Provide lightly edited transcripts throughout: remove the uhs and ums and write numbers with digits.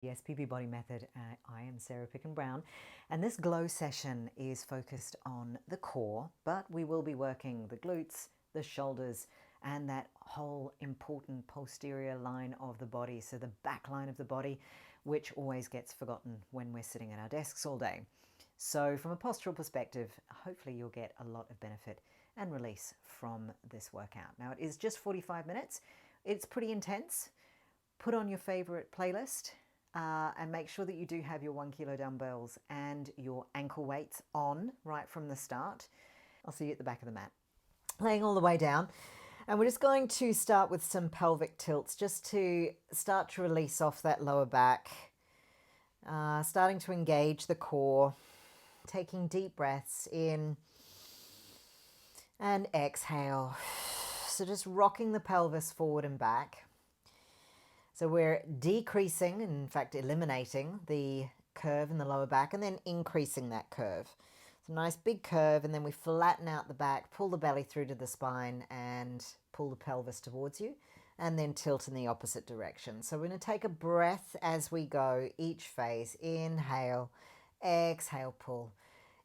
Yes, PB Body Method. I am Sarah Picken-Brown, and this glow session is focused on the core, but we will be working the glutes, the shoulders, and that whole important posterior line of the body, so the back line of the body, which always gets forgotten when we're sitting at our desks all day. So from a postural perspective, hopefully you'll get a lot of benefit and release from this workout. Now, it is just 45 minutes. It's pretty intense. Put on your favorite playlist and make sure that you do have your 1 kilo dumbbells and your ankle weights on right from the start. I'll see you at the back of the mat. Laying all the way down. And we're just going to start with some pelvic tilts just to start to release off that lower back. Starting to engage the core. Taking deep breaths in and exhale. So just rocking the pelvis forward and back. So we're decreasing, in fact eliminating the curve in the lower back and then increasing that curve. It's a nice big curve, and then we flatten out the back, pull the belly through to the spine and pull the pelvis towards you, and then tilt in the opposite direction. So we're going to take a breath as we go, each phase. Inhale, exhale, pull.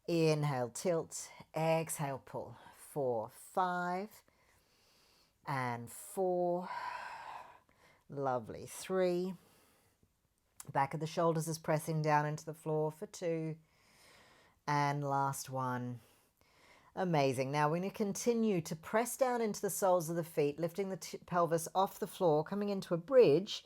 Inhale, tilt, exhale, pull. 4, 5, and 4. Lovely. 3. Back of the shoulders is pressing down into the floor for 2. And last one. Amazing. Now we're going to continue to press down into the soles of the feet, lifting the pelvis off the floor, coming into a bridge.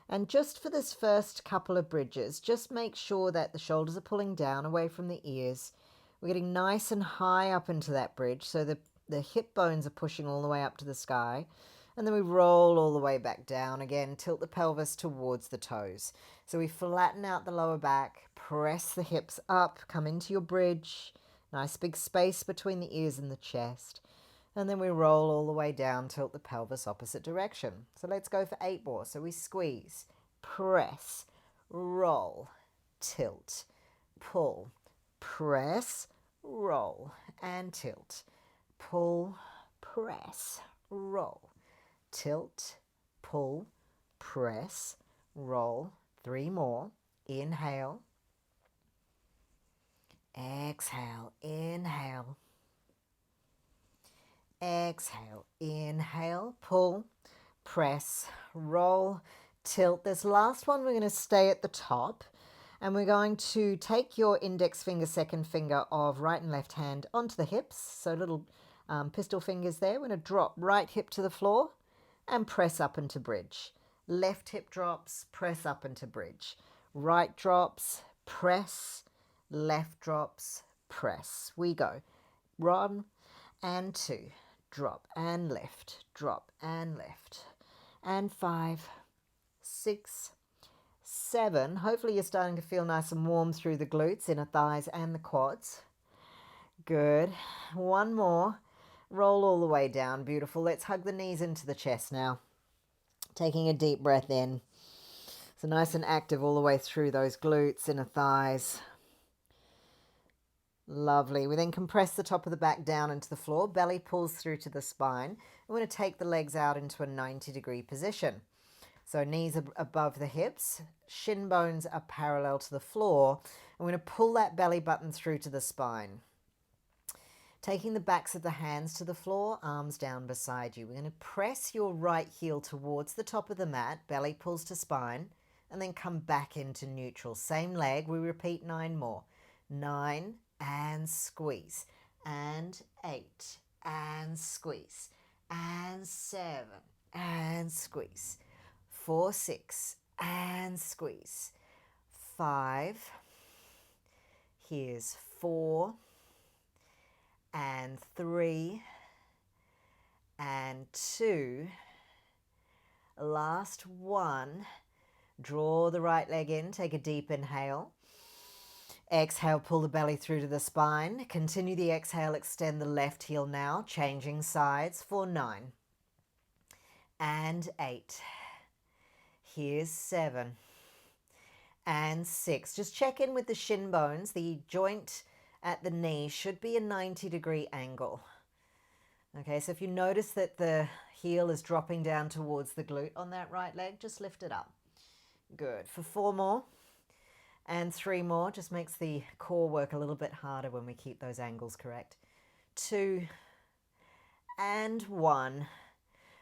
And just for this first couple of bridges, just make sure that the shoulders are pulling down away from the ears. We're getting nice and high up into that bridge, so the hip bones are pushing all the way up to the sky. And then we roll all the way back down again, tilt the pelvis towards the toes. So we flatten out the lower back, press the hips up, come into your bridge, nice big space between the ears and the chest. And then we roll all the way down, tilt the pelvis opposite direction. So let's go for 8 more. So we squeeze, press, roll, tilt, pull, press, roll, and tilt. Pull, press, roll. Tilt, pull, press, roll. 3 more. Inhale. Exhale, inhale. Exhale, inhale, pull, press, roll, tilt. This last one, we're going to stay at the top. And we're going to take your index finger, second finger of right and left hand onto the hips. So little pistol fingers there. We're going to drop right hip to the floor and press up into bridge. Left hip drops, press up into bridge. Right drops, press, left drops, press. We go 1 and 2, drop and lift, drop and lift. And 5, 6, 7. Hopefully you're starting to feel nice and warm through the glutes, inner thighs and the quads. Good. 1 more. Roll all the way down. Beautiful. Let's hug the knees into the chest now. Taking a deep breath in. So nice and active all the way through those glutes, inner thighs. Lovely. We then compress the top of the back down into the floor. Belly pulls through to the spine. We're going to take the legs out into a 90-degree position. So knees are above the hips, shin bones are parallel to the floor. And we're going to pull that belly button through to the spine. Taking the backs of the hands to the floor, arms down beside you. We're going to press your right heel towards the top of the mat, belly pulls to spine, and then come back into neutral. Same leg, we repeat 9 more. 9, and squeeze, and 8, and squeeze, and 7, and squeeze. 4, 6, and squeeze. 5, here's 4, and 3, and 2. Last one. Draw the right leg in, take a deep inhale. Exhale, pull the belly through to the spine. Continue the exhale, extend the left heel now, changing sides for 9, and 8. Here's 7, and 6. Just check in with the shin bones. The joint at the knee should be a 90-degree angle. Okay, so if you notice that the heel is dropping down towards the glute on that right leg, just lift it up. Good. For 4 more and 3 more. Just makes the core work a little bit harder when we keep those angles correct. 2 and 1.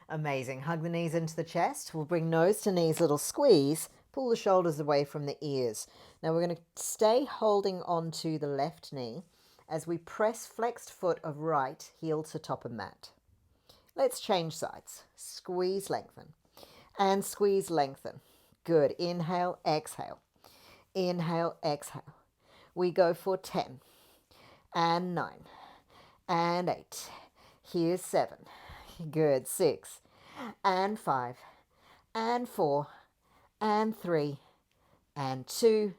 Amazing. Hug the knees into the chest. We'll bring nose to knees, little squeeze. Pull the shoulders away from the ears. Now we're going to stay holding onto the left knee as we press flexed foot of right, heel to top of mat. Let's change sides. Squeeze, lengthen. And squeeze, lengthen. Good. Inhale, exhale. Inhale, exhale. We go for 10 and 9 and 8. Here's 7. Good. 6 and 5 and 4 and 3 and 2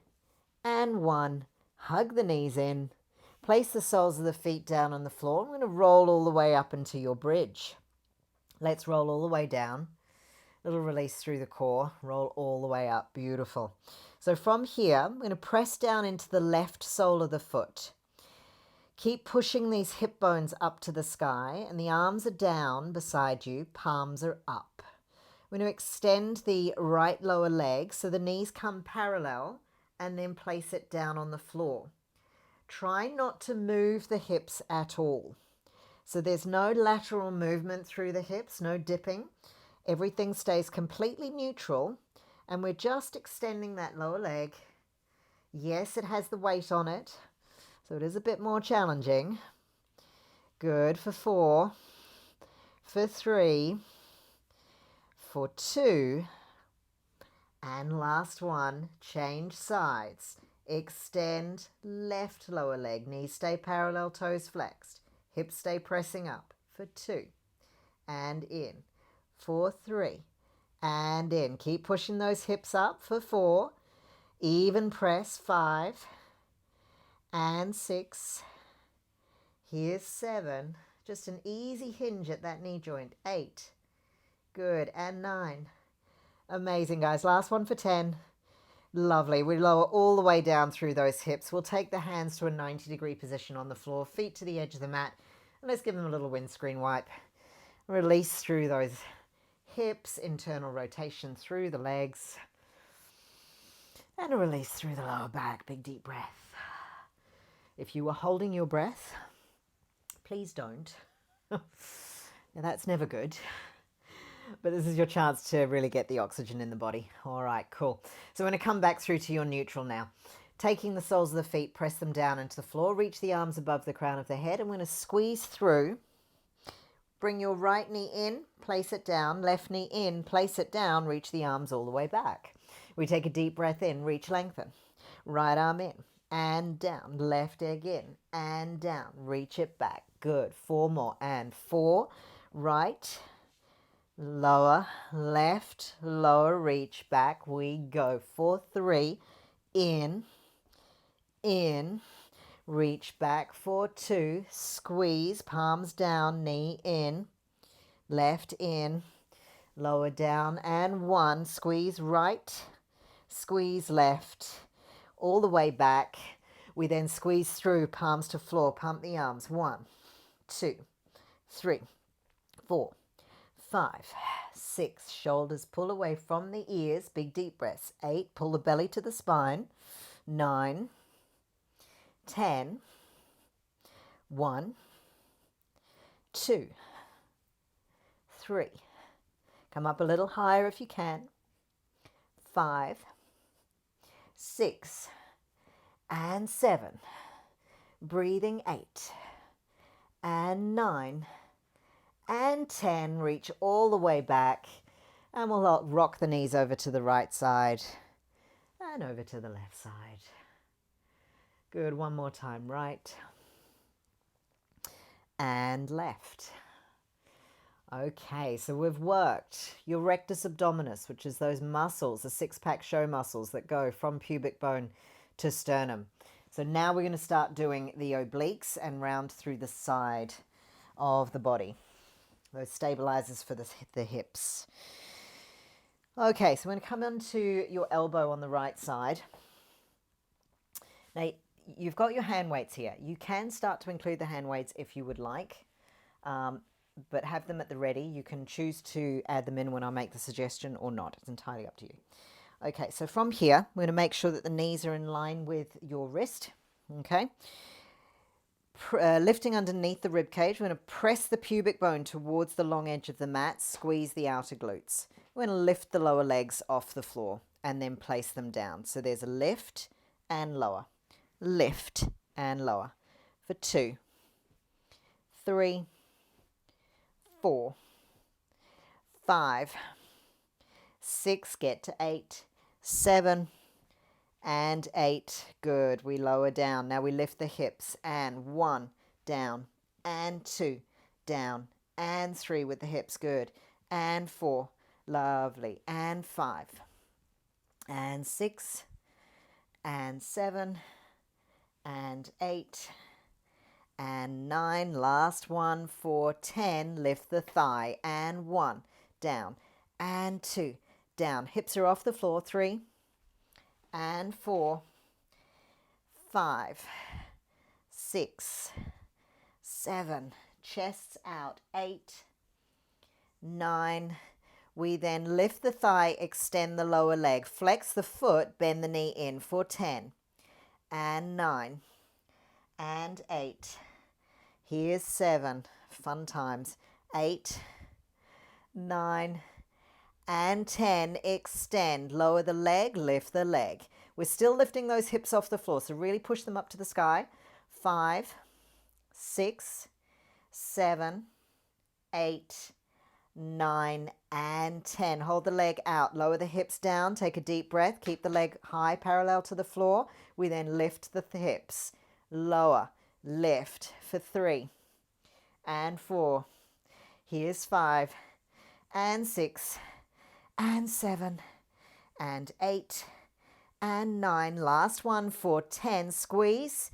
and 1. Hug the knees in. Place the soles of the feet down on the floor. I'm going to roll all the way up into your bridge. Let's roll all the way down. Little release through the core. Roll all the way up. Beautiful. So from here, I'm going to press down into the left sole of the foot. Keep pushing these hip bones up to the sky, and the arms are down beside you, palms are up. We're going to extend the right lower leg so the knees come parallel and then place it down on the floor. Try not to move the hips at all. So there's no lateral movement through the hips, no dipping. Everything stays completely neutral, and we're just extending that lower leg. Yes, it has the weight on it, so it is a bit more challenging. Good. For 4, for 3, for 2, and last one. Change sides. Extend left lower leg. Knees stay parallel, toes flexed. Hips stay pressing up. For 2, and in. For 3, and in. Keep pushing those hips up. For 4, even press. 5 and 6. Here's 7. Just an easy hinge at that knee joint. 8. Good. And 9. Amazing, guys. Last one for 10. Lovely. We lower all the way down through those hips. We'll take the hands to a 90-degree position on the floor, feet to the edge of the mat, and let's give them a little windscreen wipe. Release through those hips, internal rotation through the legs, and a release through the lower back. Big deep breath. If you were holding your breath, please don't. Now, that's never good. But this is your chance to really get the oxygen in the body. All right, cool. So we're going to come back through to your neutral now. Taking the soles of the feet, press them down into the floor. Reach the arms above the crown of the head. I'm going to squeeze through. Bring your right knee in, place it down. Left knee in, place it down. Reach the arms all the way back. We take a deep breath in, reach, lengthen. Right arm in and down. Left leg in and down. Reach it back. Good. 4 more. And 4. Right. Lower. Left. Lower. Reach back. We go. For 3. In. In. Reach back. For 2. Squeeze. Palms down. Knee in. Left in. Lower down. And 1. Squeeze right. Squeeze left. All the way back. We then squeeze through, palms to floor. Pump the arms. 1, 2, 3, 4, 5, 6. Shoulders pull away from the ears. Big deep breaths. 8. Pull the belly to the spine. 9, 10. 1, 2, 3. Come up a little higher if you can. 5, 6, and 7. Breathing. 8, and 9, and 10. Reach all the way back, and we'll rock the knees over to the right side and over to the left side. Good. One more time. Right and left. Okay, so we've worked your rectus abdominis, which is those muscles, the six-pack show muscles that go from pubic bone to sternum. So now we're going to start doing the obliques and round through the side of the body. Those stabilizers for the hips. Okay, so we're going to come onto your elbow on the right side. Now, you've got your hand weights here. You can start to include the hand weights if you would like. But have them at the ready. You can choose to add them in when I make the suggestion or not. It's entirely up to you. Okay, so from here, we're going to make sure that the knees are in line with your wrist. Okay. Lifting underneath the rib cage, we're going to press the pubic bone towards the long edge of the mat, squeeze the outer glutes. We're going to lift the lower legs off the floor and then place them down. So there's a lift and lower, lift and lower for 2, 3, 4, 5, 6, get to 8, 7, and 8. Good. We lower down. Now we lift the hips and 1, down, and 2, down, and 3 with the hips. Good. And 4. Lovely. And 5, and 6, and 7, and 8, and 9. Last one for 10. Lift the thigh and 1, down, and 2, down. Hips are off the floor. 3, and 4, 5, 6, 7, chests out. 8, 9. We then lift the thigh, extend the lower leg, flex the foot, bend the knee in for 10, and 9, and 8. Here's 7. Fun times. 8, 9, and 10. Extend, lower the leg, lift the leg. We're still lifting those hips off the floor, so really push them up to the sky. 5, 6, 7, 8, 9, and 10. Hold the leg out, lower the hips down, take a deep breath, keep the leg high, parallel to the floor. We then lift the hips, lower, lift for 3, and 4. Here's 5, and 6, and 7, and 8, and 9. Last one for 10. Squeeze,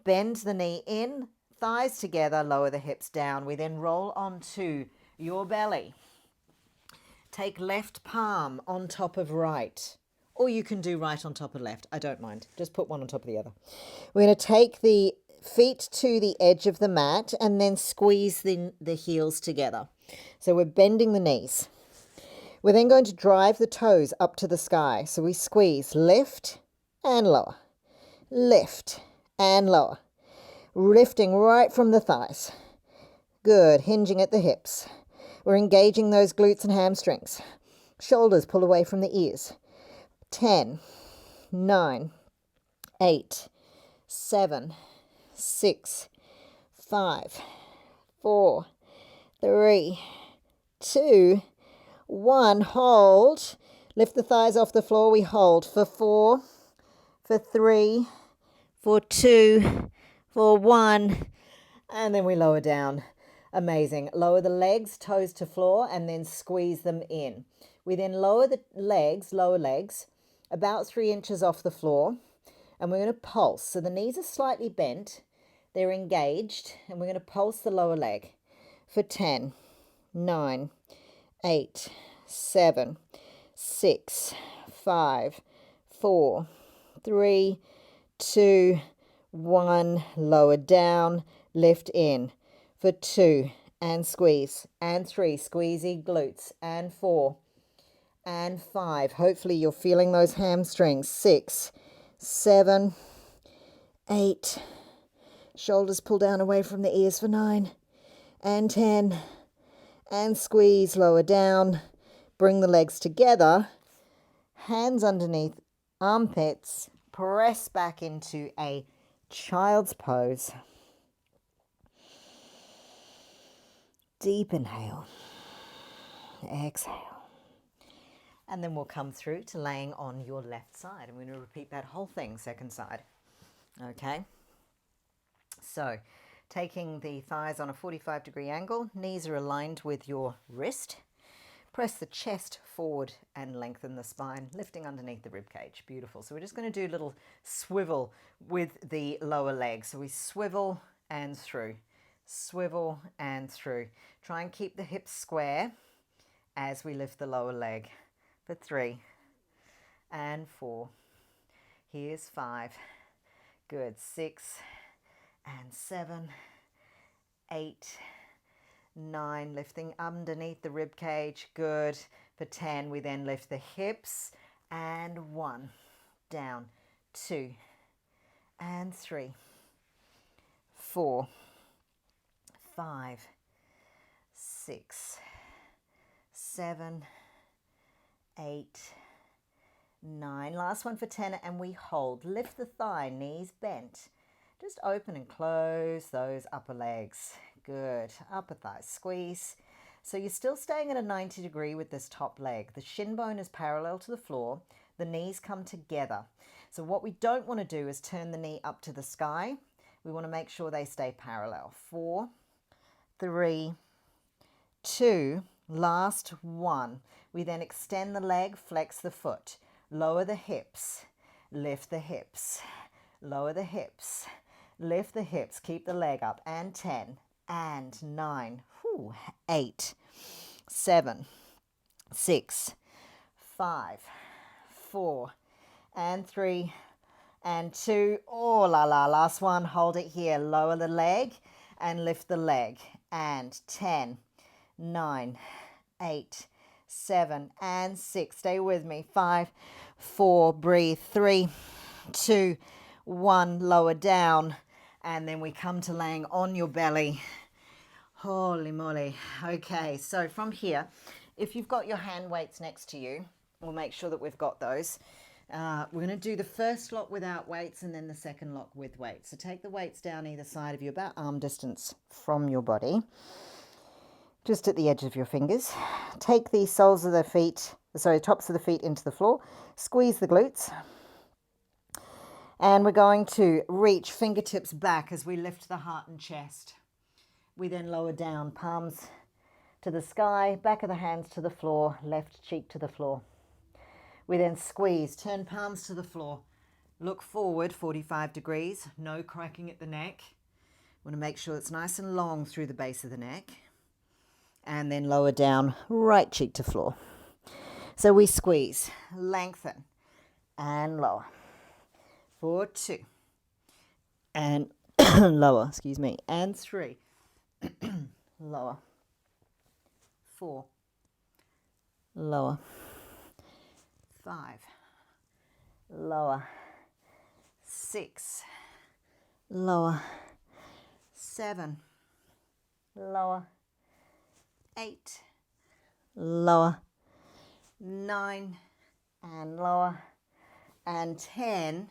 bend the knee in, thighs together, lower the hips down. We then roll onto your belly. Take left palm on top of right, or you can do right on top of left. I don't mind. Just put one on top of the other. We're going to take the feet to the edge of the mat and then squeeze the heels together. So we're bending the knees. We're then going to drive the toes up to the sky. So we squeeze, lift and lower, lift and lower, lifting right from the thighs. Good, hinging at the hips. We're engaging those glutes and hamstrings. Shoulders pull away from the ears. 10, 9, 8, 7, 6, 5, 4, 3, 2, 1. Hold. Lift the thighs off the floor. We hold for 4, for 3, for 2, for 1, and then we lower down. Amazing. Lower the legs, toes to floor, and then squeeze them in. We then lower the legs, lower legs, about 3 inches off the floor, and we're going to pulse. So the knees are slightly bent, they're engaged, and we're going to pulse the lower leg for 10, 9, 8, 7, 6, 5, 4, 3, 2, 1. Lower down, lift in for 2, and squeeze, and 3, squeezy glutes, and 4, and 5. Hopefully you're feeling those hamstrings. 6, 7, 8. Shoulders pull down away from the ears for 9, and 10, and squeeze, lower down. Bring the legs together, hands underneath armpits, press back into a child's pose. Deep inhale, exhale, and then we'll come through to laying on your left side. I'm going to repeat that whole thing, second side. Okay, so taking the thighs on a 45-degree angle, knees are aligned with your wrist. Press the chest forward and lengthen the spine, lifting underneath the rib cage. Beautiful. So we're just going to do a little swivel with the lower leg. So we swivel and through, swivel and through. Try and keep the hips square as we lift the lower leg for 3 and 4. Here's 5. Good. 6 and 7, 8, 9, lifting underneath the rib cage. Good. For 10, we then lift the hips and 1, down, 2, and 3, 4, 5, 6, 7, 8, 9. Last one for 10, and we hold. Lift the thigh, knees bent. Just open and close those upper legs. Good. Upper thighs, squeeze. So you're still staying at a 90 degree with this top leg. The shin bone is parallel to the floor. The knees come together. So what we don't want to do is turn the knee up to the sky. We want to make sure they stay parallel. 4, 3, 2, last 1. We then extend the leg, flex the foot, lower the hips, lift the hips, lower the hips, lift the hips, keep the leg up, and 10, and 9, 8, 7, 6, 5, 4, and 3, and 2. Oh la la, last one, hold it here, lower the leg and lift the leg, and 10, 9, 8, 7, and 6. Stay with me. 5, 4, breathe. 3, 2, 1, lower down, and then we come to laying on your belly. Holy moly. Okay, so from here, if you've got your hand weights next to you, we'll make sure that we've got those. We're going to do the first lock without weights and then the second lock with weights. So take the weights down either side of you, about arm distance from your body, just at the edge of your fingers. Take the soles of the feet, tops of the feet into the floor. Squeeze the glutes. And we're going to reach fingertips back as we lift the heart and chest. We then lower down, palms to the sky, back of the hands to the floor, left cheek to the floor. We then squeeze, turn palms to the floor, look forward 45 degrees, no cracking at the neck. Want to make sure it's nice and long through the base of the neck. And then lower down, right cheek to floor. So we squeeze, lengthen, and lower. 4, 2, and lower, and 3, lower, 4, lower, 5, lower, 6, lower, 7, lower, 8, lower, 9, and lower, and 10,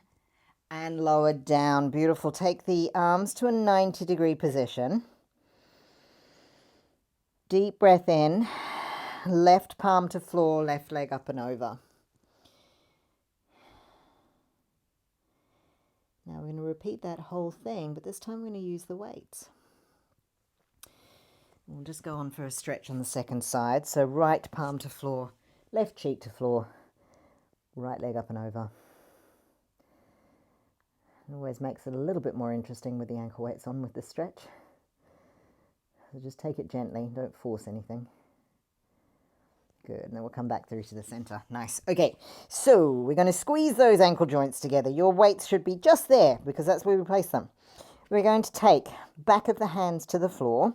and lower down. Beautiful. Take the arms to a 90 degree position. Deep breath in, left palm to floor, left leg up and over. Now we're going to repeat that whole thing, but this time we're going to use the weights. We'll just go on for a stretch on the second side. So right palm to floor, left cheek to floor, right leg up and over. It always makes it a little bit more interesting with the ankle weights on with the stretch. So just take it gently, don't force anything. Good, and then we'll come back through to the center. Nice. Okay, so we're going to squeeze those ankle joints together. Your weights should be just there because that's where we place them. We're going to take back of the hands to the floor.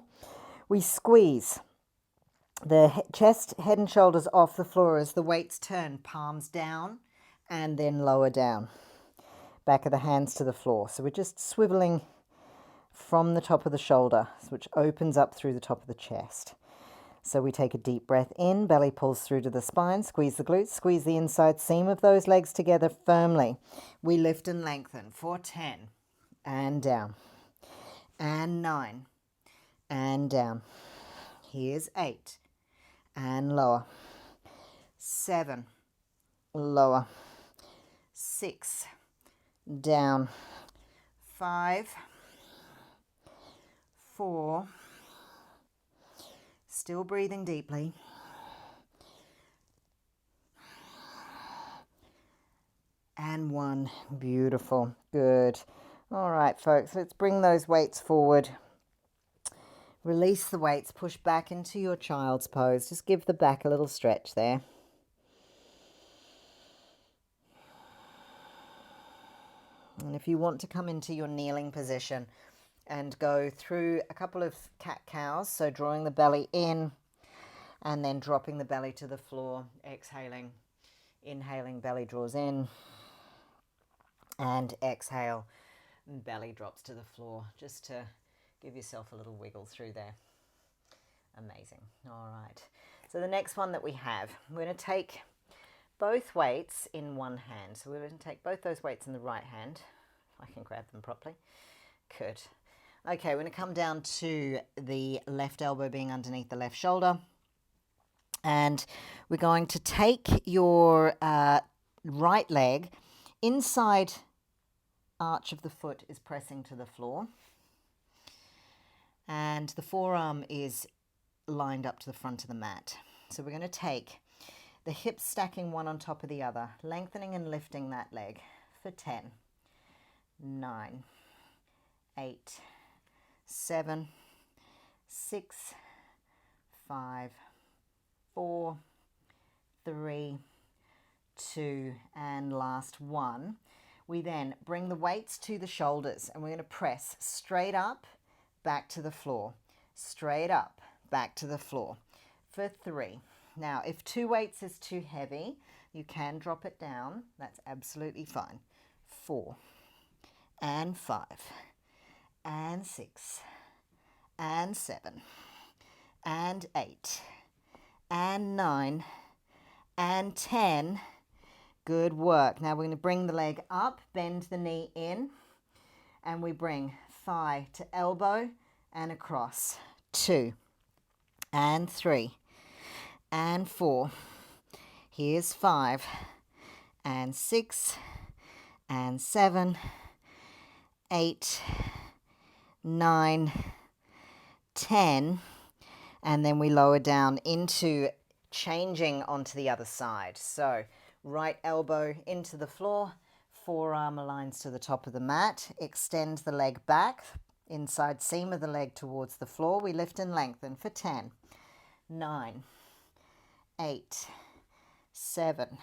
We squeeze the chest, head and shoulders off the floor as the weights turn, palms down and then lower down. Back of the hands to the floor. So we're just swiveling from the top of the shoulder, which opens up through the top of the chest. So we take a deep breath in, belly pulls through to the spine, squeeze the glutes, squeeze the inside seam of those legs together firmly. We lift and lengthen for 10, and down, and 9, and down. Here's 8, and lower, 7, lower, 6, down, 5, 4, still breathing deeply, 1. Beautiful. Good. All right, folks, let's bring those weights forward. Release the weights, push back into your child's pose. Just give the back a little stretch there. And if you want to come into your kneeling position and go through a couple of cat-cows, so drawing the belly in and then dropping the belly to the floor, exhaling Inhaling, belly draws in, and exhale, belly drops to the floor, just to give yourself a little wiggle through there. Amazing. All right. So the next one that we have, we're going to take both weights in one hand. So we're going to take both those weights in the right hand. If I can grab them properly. Good. Okay, we're going to come down to the left elbow being underneath the left shoulder. And we're going to take your right leg, inside arch of the foot is pressing to the floor. And the forearm is lined up to the front of the mat. So we're going to take the hips stacking one on top of the other, lengthening and lifting that leg for 10, 9, 8, 7, 6, 5, 4, 3, 2, and last one. We then bring the weights to the shoulders and we're going to press straight up, back to the floor, straight up, back to the floor for 3. Now, if 2 weights is too heavy, you can drop it down. That's absolutely fine. 4 and 5 and 6 and 7 and 8 and 9 and 10. Good work. Now we're going to bring the leg up, bend the knee in, and we bring thigh to elbow and across. 2 and 3 and 4. Here's 5 and 6 and 7, 8, 9, 10, and then we lower down into changing onto the other side. So right elbow into the floor, forearm aligns to the top of the mat, extend the leg back, inside seam of the leg towards the floor. We lift and lengthen for 10, 9, 8, 7,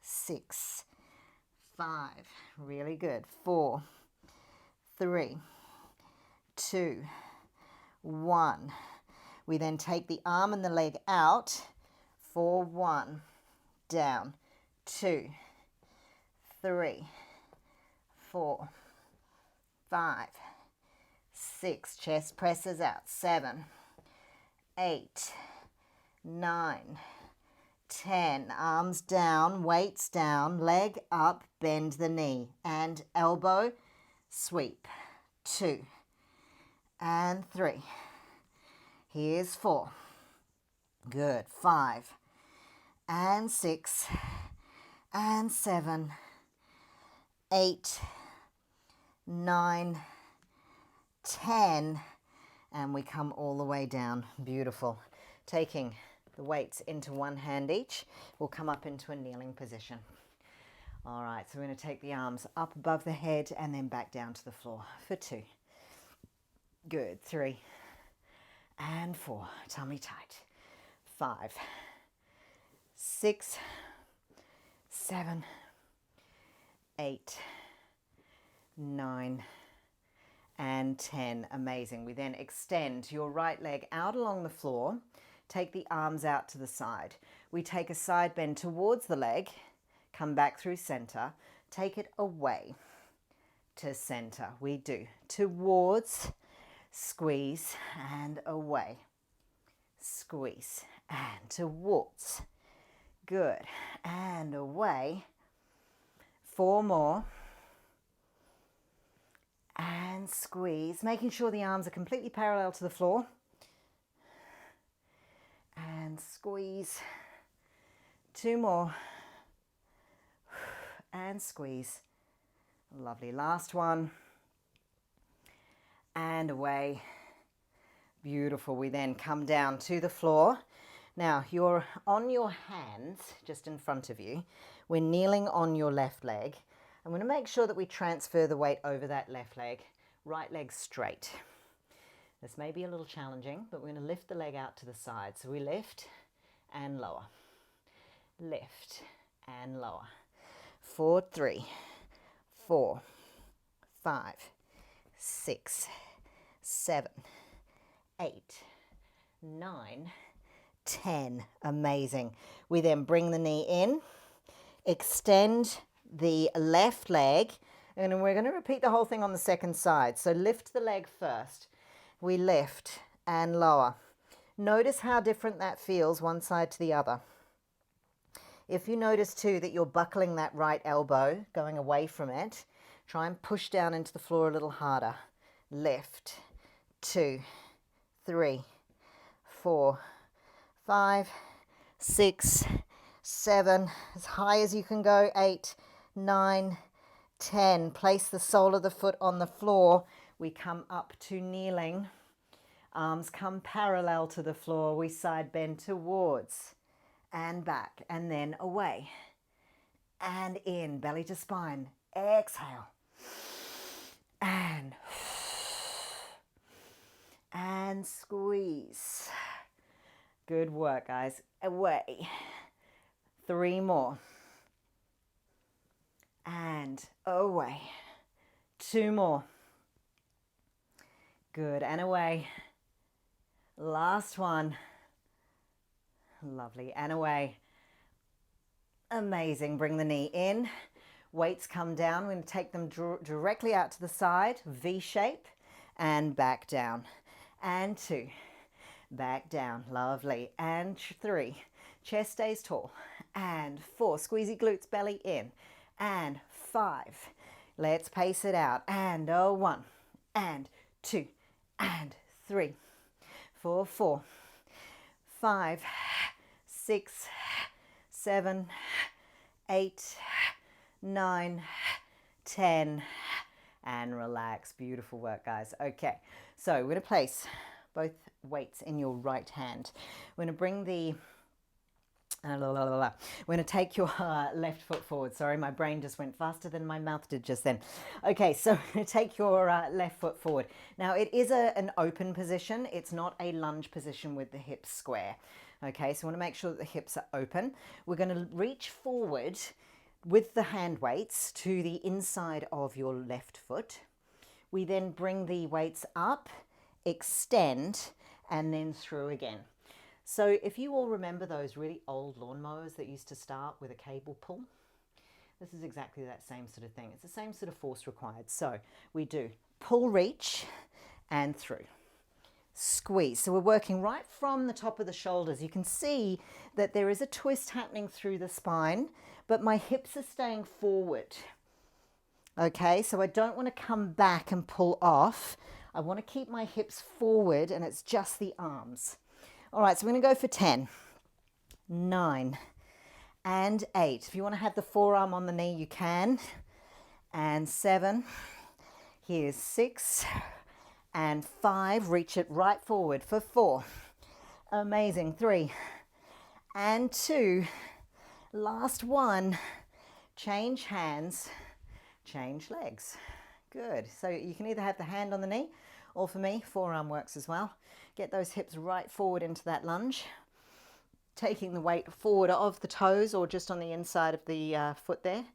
6, 5, really good, 4, 3, 2, 1. We then take the arm and the leg out for 1, down, 2, 3, 4, 5, 6, chest presses out, 7, 8, 9, 10, arms down, weights down, leg up, bend the knee, and elbow, sweep, 2 and 3. Here's 4. Good. 5 and 6 and 7, 8, 9, 10, and we come all the way down. Beautiful. Taking the weights into one hand each, we'll come up into a kneeling position. All right, so we're going to take the arms up above the head and then back down to the floor for 2. Good. 3 and 4. Tummy tight. 5, 6, 7, 8, 9, and 10. Amazing. We then extend your right leg out along the floor. Take the arms out to the side. We take a side bend towards the leg. Come back through center. Take it away to center. We do towards, squeeze, and away. Squeeze and towards. Good. And away. 4 more. And squeeze, making sure the arms are completely parallel to the floor. And squeeze. 2 more. And squeeze. Lovely. Last one. And away. Beautiful. We then come down to the floor. Now you're on your hands just in front of you. We're kneeling on your left leg. I'm going to make sure that we transfer the weight over that left leg. Right leg straight. This may be a little challenging, but we're going to lift the leg out to the side. So we lift and lower. Lift and lower. 4, 3, 4, 5, 6, 7, 8, 9, 10. Amazing. We then bring the knee in Extend the left leg, and we're going to repeat the whole thing on the second side. So lift the leg first. We lift and lower. Notice how different that feels one side to the other. If you notice too that you're buckling that right elbow, going away from it, try and push down into the floor a little harder. Lift, 2, 3, 4, 5, 6, 7, as high as you can go, 8, 9, 10. Place the sole of the foot on the floor. We come up to kneeling. Arms come parallel to the floor. We side bend towards and back and then away and in, belly to spine. Exhale and squeeze. Good work, guys. Away. 3 more. And away. 2 more. Good, and away. Last one. Lovely, and away. Amazing. Bring the knee in. Weights come down. We're going to take them directly out to the side, V shape, and back down. And 2. Back down. Lovely. And 3. Chest stays tall. And 4. Squeezy glutes, belly in. And 5. Let's pace it out. And 1. And 2. And 3. 4, 4. 5, 6, 7, 8, 9, 10. And relax. Beautiful work, guys. Okay, so we're going to place both weights in your right hand. We're going to bring the we're going to take your left foot forward. Sorry, my brain just went faster than my mouth did just then. Okay, so we're going to take your left foot forward. Now, it is an open position. It's not a lunge position with the hips square. Okay, so we want to make sure that the hips are open. We're going to reach forward with the hand weights to the inside of your left foot. We then bring the weights up, extend, and then through again. So if you all remember those really old lawnmowers that used to start with a cable pull, this is exactly that same sort of thing. It's the same sort of force required. So we do pull, reach, and through. Squeeze. So we're working right from the top of the shoulders. You can see that there is a twist happening through the spine, but my hips are staying forward. Okay, so I don't want to come back and pull off. I want to keep my hips forward, and it's just the arms. All right, so we're going to go for 10, 9, and 8. If you want to have the forearm on the knee, you can. And 7. Here's 6 and 5. Reach it right forward for 4. Amazing. 3 and 2. Last one. Change hands, change legs. Good. So you can either have the hand on the knee, or for me, forearm works as well. Get those hips right forward into that lunge. Taking the weight forward of the toes or just on the inside of the foot there.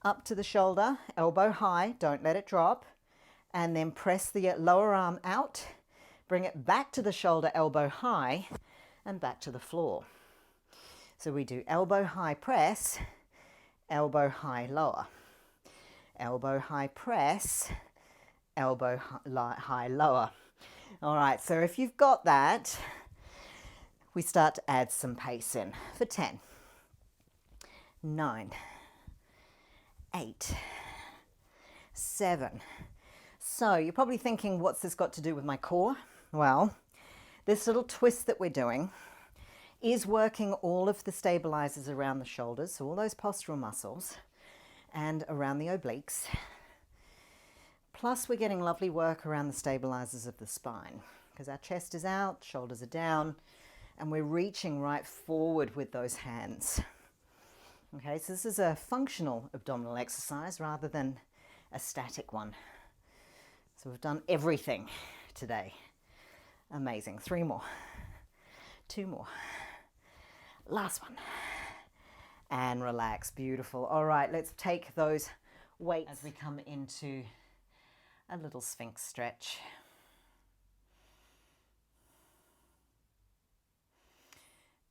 Up to the shoulder, elbow high, don't let it drop. And then press the lower arm out. Bring it back to the shoulder, elbow high, and back to the floor. So we do elbow high press, elbow high lower. Elbow high press, elbow high lower. All right, so if you've got that, we start to add some pace in for 10, 9, 8, 7. So you're probably thinking, what's this got to do with my core? Well, this little twist that we're doing is working all of the stabilizers around the shoulders, so all those postural muscles, and around the obliques. Plus, we're getting lovely work around the stabilizers of the spine because our chest is out, shoulders are down, and we're reaching right forward with those hands. Okay, so this is a functional abdominal exercise rather than a static one. So we've done everything today. Amazing. 3 more. 2 more. Last one. And relax. Beautiful. All right, let's take those weights as we come into a little Sphinx stretch.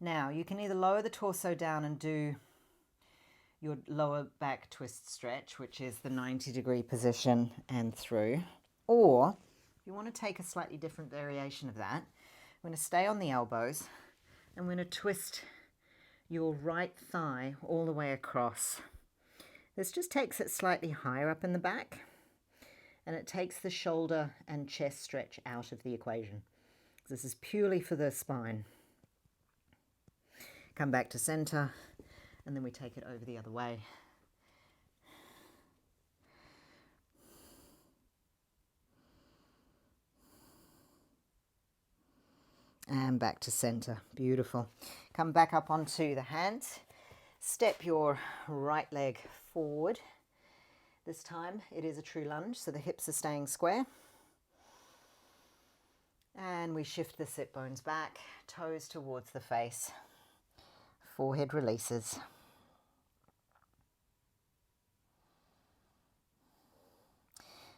Now, you can either lower the torso down and do your lower back twist stretch, which is the 90-degree position and through. Or if you want to take a slightly different variation of that, I'm going to stay on the elbows. I'm going to twist your right thigh all the way across. This just takes it slightly higher up in the back, and it takes the shoulder and chest stretch out of the equation. This is purely for the spine. Come back to center, and then we take it over the other way. And back to center. Beautiful. Come back up onto the hands. Step your right leg forward. This time it is a true lunge, so the hips are staying square. And we shift the sit bones back, toes towards the face. Forehead releases.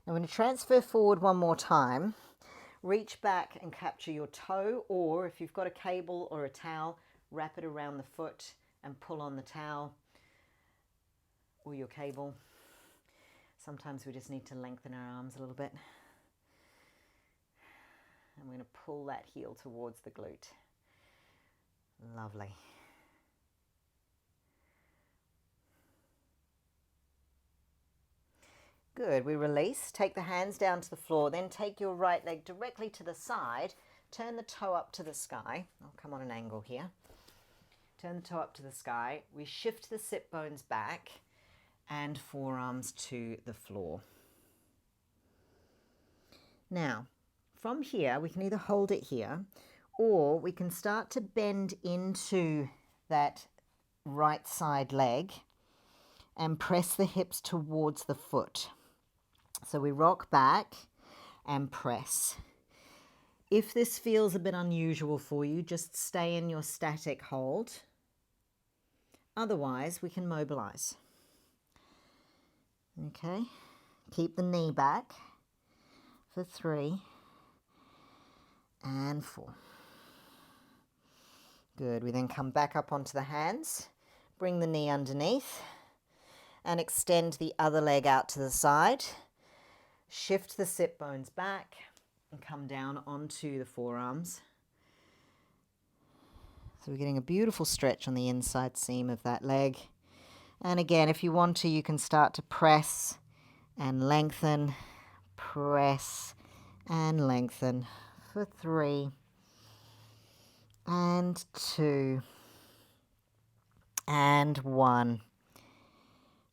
Now I'm going to transfer forward one more time. Reach back and capture your toe, or if you've got a cable or a towel, wrap it around the foot and pull on the towel or your cable. Sometimes we just need to lengthen our arms a little bit. And we're going to pull that heel towards the glute. Lovely. Good, we release, take the hands down to the floor, then take your right leg directly to the side, turn the toe up to the sky. I'll come on an angle here. Turn the toe up to the sky. We shift the sit bones back and forearms to the floor. Now, from here, we can either hold it here, or we can start to bend into that right side leg and press the hips towards the foot. So we rock back and press. If this feels a bit unusual for you, just stay in your static hold. Otherwise, we can mobilize. Okay, keep the knee back for 3 and 4. Good, we then come back up onto the hands, bring the knee underneath and extend the other leg out to the side. Shift the sit bones back and come down onto the forearms. So we're getting a beautiful stretch on the inside seam of that leg. And again, if you want to, you can start to press and lengthen, press and lengthen for 3 and 2 and 1.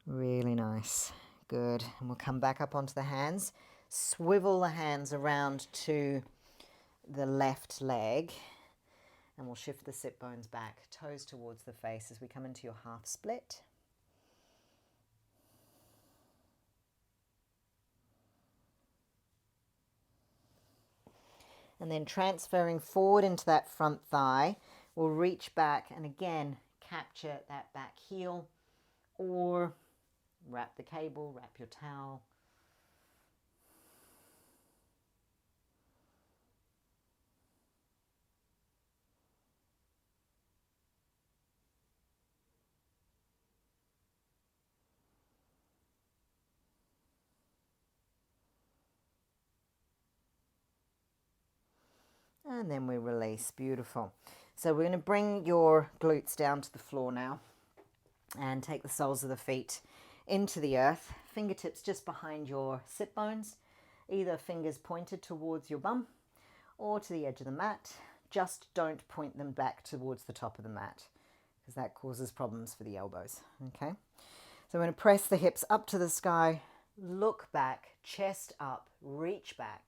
Really nice. Good. And we'll come back up onto the hands. Swivel the hands around to the left leg. And we'll shift the sit bones back, toes towards the face as we come into your half split. And then transferring forward into that front thigh, we'll reach back and again capture that back heel, or wrap the cable, wrap your towel. And then we release. Beautiful. So we're going to bring your glutes down to the floor now and take the soles of the feet into the earth. Fingertips just behind your sit bones, either fingers pointed towards your bum or to the edge of the mat. Just don't point them back towards the top of the mat because that causes problems for the elbows. Okay. So I'm going to press the hips up to the sky, look back, chest up, reach back.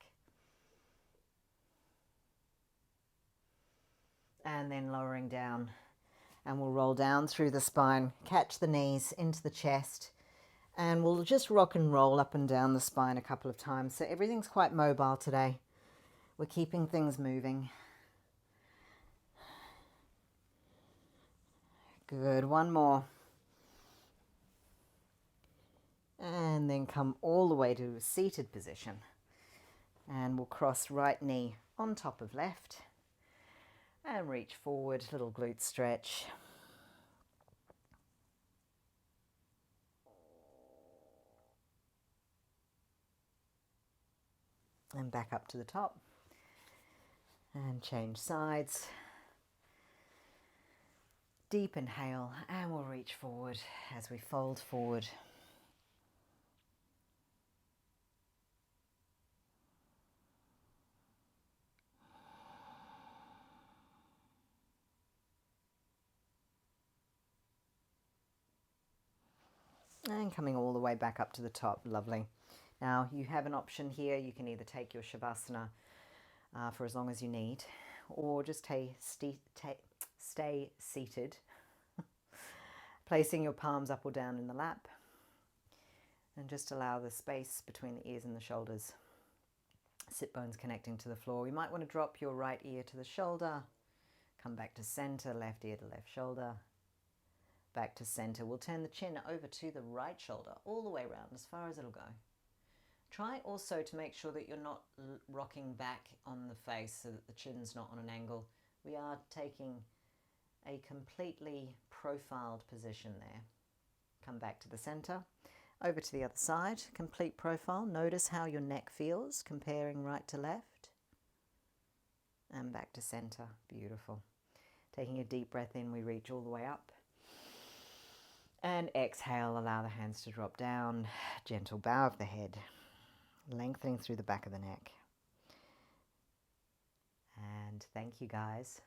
And then lowering down, and we'll roll down through the spine, catch the knees into the chest, and we'll just rock and roll up and down the spine a couple of times. So everything's quite mobile today. We're keeping things moving. Good, one more. And then come all the way to a seated position. And we'll cross right knee on top of left. And reach forward, little glute stretch. And back up to the top. And change sides. Deep inhale, and we'll reach forward as we fold forward. And coming all the way back up to the top. Lovely. Now you have an option here. You can either take your Shavasana for as long as you need, or just stay seated, placing your palms up or down in the lap, and just allow the space between the ears and the shoulders, sit bones connecting to the floor. You might want to drop your right ear to the shoulder, come back to center, left ear to left shoulder, back to center. We'll turn the chin over to the right shoulder, all the way around, as far as it'll go. Try also to make sure that you're not rocking back on the face so that the chin's not on an angle. We are taking a completely profiled position there. Come back to the center, over to the other side, complete profile. Notice how your neck feels, comparing right to left. And back to center, beautiful. Taking a deep breath in, we reach all the way up. And exhale, allow the hands to drop down. Gentle bow of the head, lengthening through the back of the neck. And thank you guys.